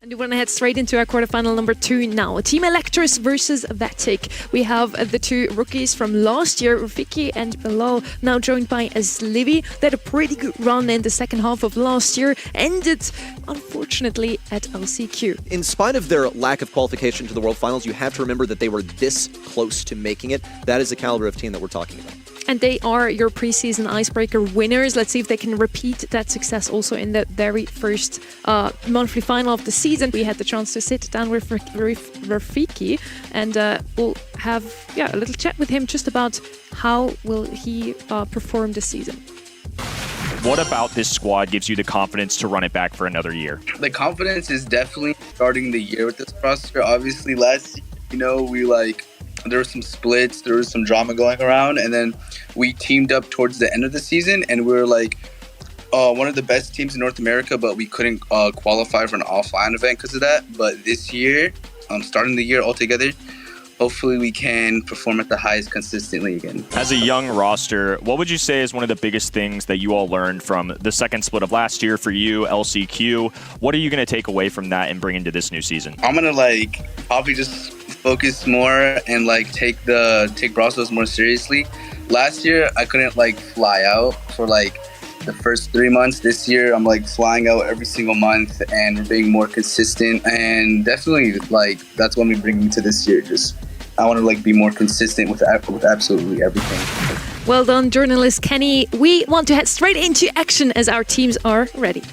And we want to head straight into our quarterfinal number 2 now. Team Elektros versus Vatic. We have the two rookies from last year, Rafiki and Bilal, now joined by Livy. They had a pretty good run in the second half of last year, ended, unfortunately, at LCQ. In spite of their lack of qualification to the World Finals, you have to remember that they were this close to making it. That is the caliber of team that we're talking about. And they are your preseason icebreaker winners. Let's see if they can repeat that success also in the very first monthly final of the season. We had the chance to sit down with Rafiki and we'll have a little chat with him just about how will he perform this season. What about this squad gives you the confidence to run it back for another year? The confidence is definitely starting the year with this roster. Obviously, last year, there were some splits, there was some drama going around, and then we teamed up towards the end of the season, and we were one of the best teams in North America, but we couldn't qualify for an offline event because of that. But this year, starting the year all together, hopefully we can perform at the highest consistently again. As a young roster, what would you say is one of the biggest things that you all learned from the second split of last year for you, LCQ? What are you going to take away from that and bring into this new season? I'm going to probably just focus more and take Brawl more seriously. Last year, I couldn't fly out for the first 3 months. This year, I'm flying out every single month, and we're being more consistent. And definitely, that's what we bring me to this year. I want to be more consistent with absolutely everything. Well done, journalist Kenny. We want to head straight into action as our teams are ready.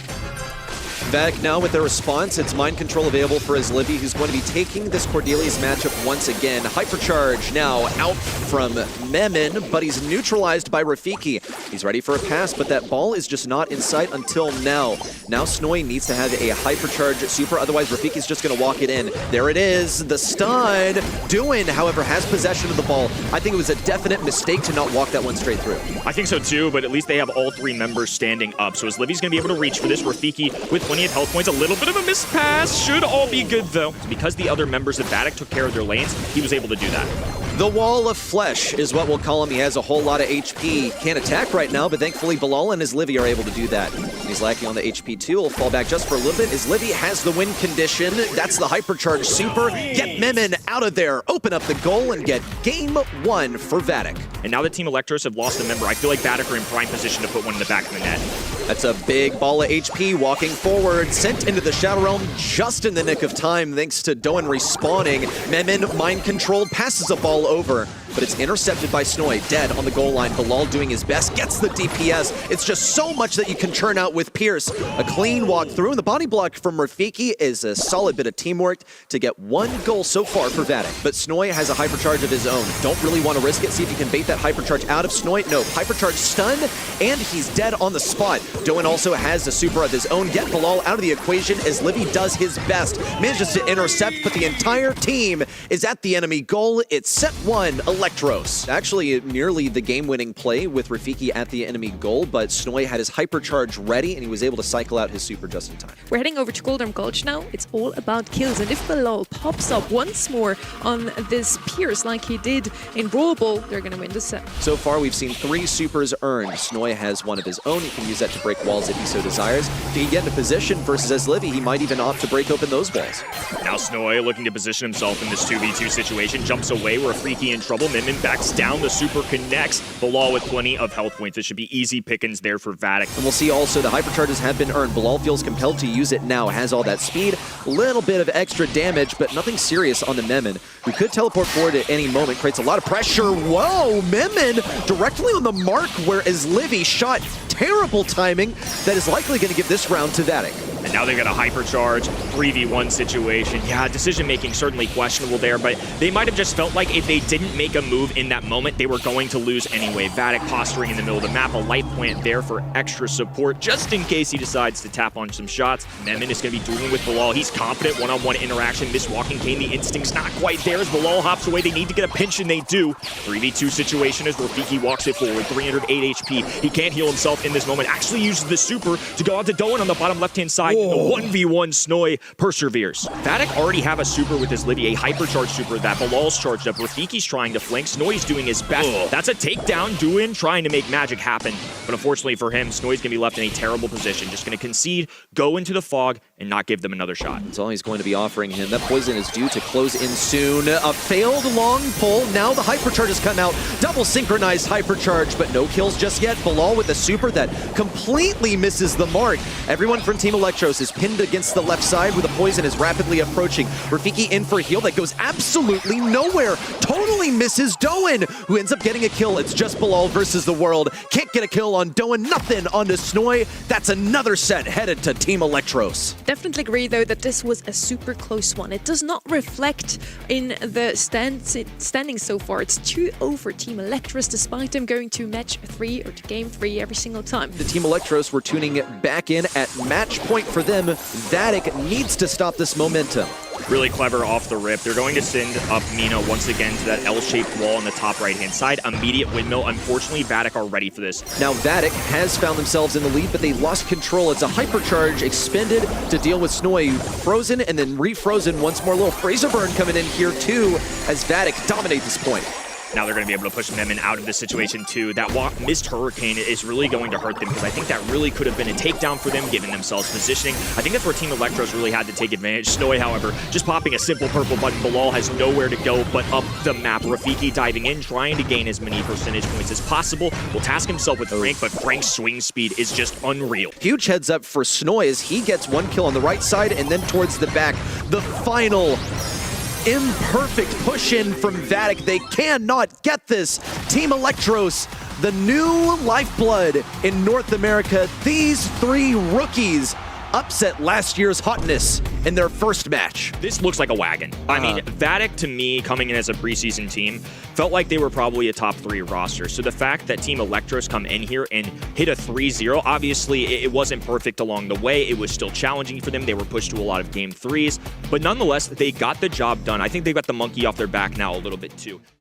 Vatic now with their response. It's mind control available for Livy, who's going to be taking this Cordelia's matchup once again. Hypercharge now out from Memin, but he's neutralized by Rafiki. He's ready for a pass, but that ball is just not in sight until now. Now Snoy needs to have a Hypercharge super, otherwise Rafiki's just going to walk it in. There it is, the stun. Duin, however, has possession of the ball. I think it was a definite mistake to not walk that one straight through. I think so too, but at least they have all three members standing up. So Livy's going to be able to reach for this. Rafiki with plenty of health points. A little bit of a missed pass. Should all be good though. Because the other members of Vatic took care of their lanes, he was able to do that. The Wall of Flesh is what we'll call him. He has a whole lot of HP. Can't attack right now, but thankfully Bilal and Livy are able to do that. He's lacking on the HP too. He'll fall back just for a little bit. Livy has the win condition. That's the Hypercharge super. Get Memin out of there. Open up the goal and get game 1 for Vatic. And now that Team Elektros have lost a member, I feel like Vatic are in prime position to put one in the back of the net. That's a big ball of HP walking forward, sent into the Shadow Realm just in the nick of time thanks to Doen respawning. Memin, mind controlled, passes a ball over, but it's intercepted by Snoy, dead on the goal line. Bilal doing his best, gets the DPS. It's just so much that you can churn out with Pierce. A clean walk through, and the body block from Rafiki is a solid bit of teamwork to get 1 goal so far for Vatic. But Snoy has a Hypercharge of his own. Don't really want to risk it. See if you can bait that Hypercharge out of Snoy. No, Hypercharge stun, and he's dead on the spot. Doen also has a super of his own. Get Bilal out of the equation as Livy does his best. Manages to intercept, but the entire team is at the enemy goal. It's set 1, Elektros. Actually, nearly the game-winning play with Rafiki at the enemy goal, but Snoy had his Hypercharge ready, and he was able to cycle out his super just in time. We're heading over to Golden Gulch now. It's all about kills, and if Bilal pops up once more on this Pierce like he did in Brawl Ball, they're going to win the set. So far, we've seen 3 supers earned. Snoy has one of his own. He can use that to break walls if he so desires. If he can get into position versus Livy, he might even opt to break open those walls. Now Snoy looking to position himself in this 2v2 situation, jumps away, Rafiki in trouble, Memin backs down, the super connects, Bilal with plenty of health points. This should be easy pickings there for Vatic. And we'll see also the Hypercharges have been earned. Bilal feels compelled to use it now, has all that speed, little bit of extra damage, but nothing serious on the Memin, who could teleport forward at any moment, creates a lot of pressure. Whoa, Memin directly on the mark, whereas Livy shot. Terrible timing that is likely going to give this round to Vatic. And now they've got a Hypercharge 3v1 situation. Yeah, decision-making certainly questionable there, but they might have just felt like if they didn't make a move in that moment, they were going to lose anyway. Vatic posturing in the middle of the map, a light plant there for extra support, just in case he decides to tap on some shots. Memin is going to be dueling with Bilal. He's confident, one-on-one interaction. Misswalking Kane, the instinct's not quite there as Bilal hops away. They need to get a pinch, and they do. 3v2 situation as Rafiki walks it forward, 308 HP. He can't heal himself in this moment. Actually uses the super to go out to Doen on the bottom left-hand side. trying the 1v1. Snoy perseveres. Vatic already have a super with his Libby, a hypercharged super that Bilal's charged up. Rafiki's trying to flank. Snoy's doing his best. That's a takedown. Duin trying to make magic happen. But unfortunately for him, Snoy's going to be left in a terrible position. Just going to concede, go into the fog, and not give them another shot. That's all he's going to be offering him. That poison is due to close in soon. A failed long pull. Now the hypercharge has come out. Double synchronized hypercharge, but no kills just yet. Bilal with a super that completely misses the mark. Everyone from Team Elektros is pinned against the left side where the poison is rapidly approaching. Rafiki in for a heal that goes absolutely nowhere. Totally misses Doan, who ends up getting a kill. It's just Bilal versus the world. Can't get a kill on Doan. Nothing onto Snoy. That's another set headed to Team Elektros. Definitely agree, though, that this was a super close one. It does not reflect in the standings so far. It's 2-0 for Team Elektros, despite them going to match 3 or to game 3 every single time. The Team Elektros were tuning it back in at match point for them. Vatic needs to stop this momentum. Really clever off the rip. They're going to send up Mina once again to that L-shaped wall on the top right-hand side. Immediate windmill. Unfortunately, Vatic are ready for this. Now, Vatic has found themselves in the lead, but they lost control. It's a hypercharge expended to deal with Snoy. Frozen and then refrozen once more. Little Fraser burn coming in here, too, as Vatic dominate this point. Now they're going to be able to push Memon out of this situation too. That missed Hurricane is really going to hurt them because I think that really could have been a takedown for them, giving themselves positioning. I think that's where Team Elektros really had to take advantage. Snoy, however, just popping a simple purple button. Bilal has nowhere to go but up the map. Rafiki diving in, trying to gain as many percentage points as possible. Will task himself with Frank, but Frank's swing speed is just unreal. Huge heads up for Snoy as he gets one kill on the right side and then towards the back. The final imperfect push-in from Vatic. They cannot get this. Team Elektros, the new lifeblood in North America. These 3 rookies upset last year's hotness in their first match. This looks like a wagon. I mean, Vatic, to me, coming in as a preseason team, felt like they were probably a top 3 roster. So the fact that Team Elektros come in here and hit a 3-0, obviously it wasn't perfect along the way. It was still challenging for them. They were pushed to a lot of game 3s. But nonetheless, they got the job done. I think they got the monkey off their back now a little bit too.